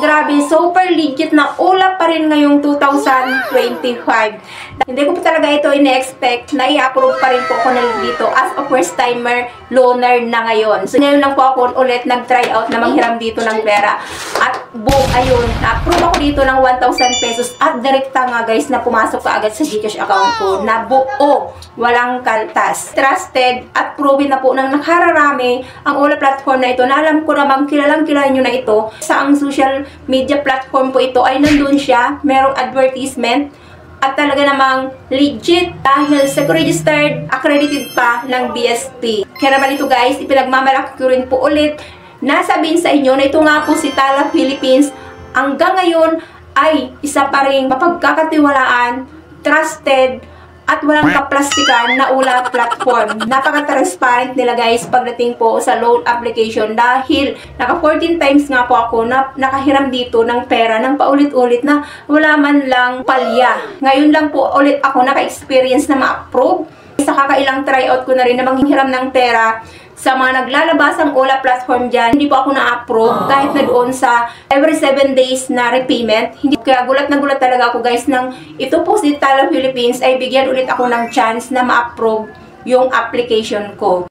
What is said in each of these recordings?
grabe, super legit na ulap pa rin ngayong 2025. Hindi ko pa talaga ito ine-expect na i-approve pa rin po ako dito as a first-timer loaner na ngayon. So, ngayon lang po ako ulit nag-try out na manghiram dito ng pera. At boom, ayun, na-approve ako dito ng 1,000 pesos at direkta nga guys na pumasok ka agad sa GCash account ko na buo, walang kaltas. Trusted at proven na po ng nakararami ang Ola platform na ito na alam ko namang kilalang-kilala nyo na ito. Sa ang social media platform po ito ay nandun siya, merong advertisement at talaga namang legit dahil registered, accredited pa ng BSP. Kaya naman ito guys, ipinagmamalaki ko rin po ulit na sabihin sa inyo na ito nga po si Tala Philippines hanggang ngayon ay isa pa rin mapagkakatiwalaan, trusted, at walang kaplastikan na Ola platform. Napaka-transparent nila guys pagdating po sa loan application dahil naka 14 times nga po ako na nakahiram dito ng pera ng paulit-ulit na wala man lang palya. Ngayon lang po ulit ako naka-experience na ma-approve. Sa kakailang tryout ko na rin na manghihiram ng pera sa mga naglalabasang Ola platform dyan, hindi po ako na-approve kahit na doon sa every 7 days na repayment. Hindi, kaya gulat na gulat talaga ako guys nang ito po si Tala Philippines ay bigyan ulit ako ng chance na ma-approve yung application ko.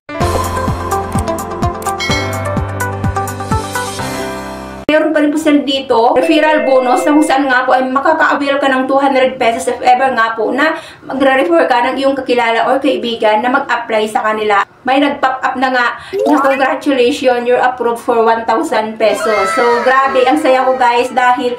Meron pa rin po sila dito, referral bonus na kung saan nga po ay makaka-avail ka ng 200 pesos if ever nga po na magre-refer ka ng iyong kakilala or kaibigan na mag-apply sa kanila. May nag-pop up na nga na congratulations, you're approved for 1,000 pesos. So, grabe, ang saya ko guys dahil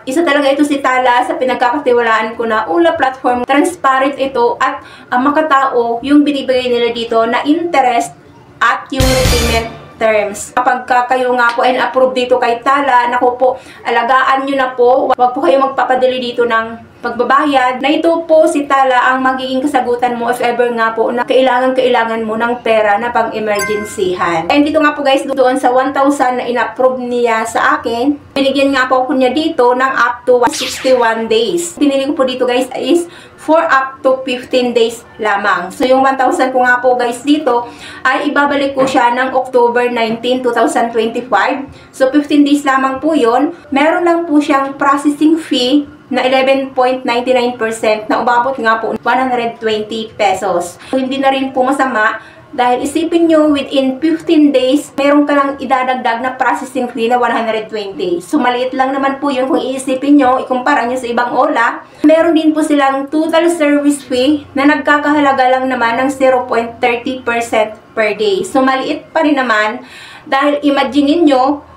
isa talaga ito si Tala sa pinagkakatiwalaan ko na Ola platform. Transparent ito at makatao yung binibigay nila dito na interest at yung repayment terms. Kapag kayo nga po ay na-approve dito kay Tala, naku po, alagaan nyo na po. Huwag po kayo magpapadali dito ng pagbabayad. Na ito po si Tala ang magiging kasagutan mo if ever nga po na kailangan mo ng pera na pang-emergencyhan. And dito nga po guys, doon sa 1,000 na in-approve niya sa akin, binigyan nga po ako niya dito ng up to 161 days. Pinili ko po dito guys is for up to 15 days lamang. So, yung 1,000 ko nga po guys dito, ay ibabalik ko siya ng October 19, 2025. So, 15 days lamang po yun. Meron lang po siyang processing fee na 11.99% na umabot nga po 120 pesos. So, hindi na rin po masama dahil isipin nyo, within 15 days, meron ka lang idadagdag na processing fee na 120. So, maliit lang naman po yun kung iisipin nyo, ikumpara nyo sa ibang Ola. Meron din po silang total service fee na nagkakahalaga lang naman ng 0.30% per day. So, maliit pa rin naman dahil imagine nyo,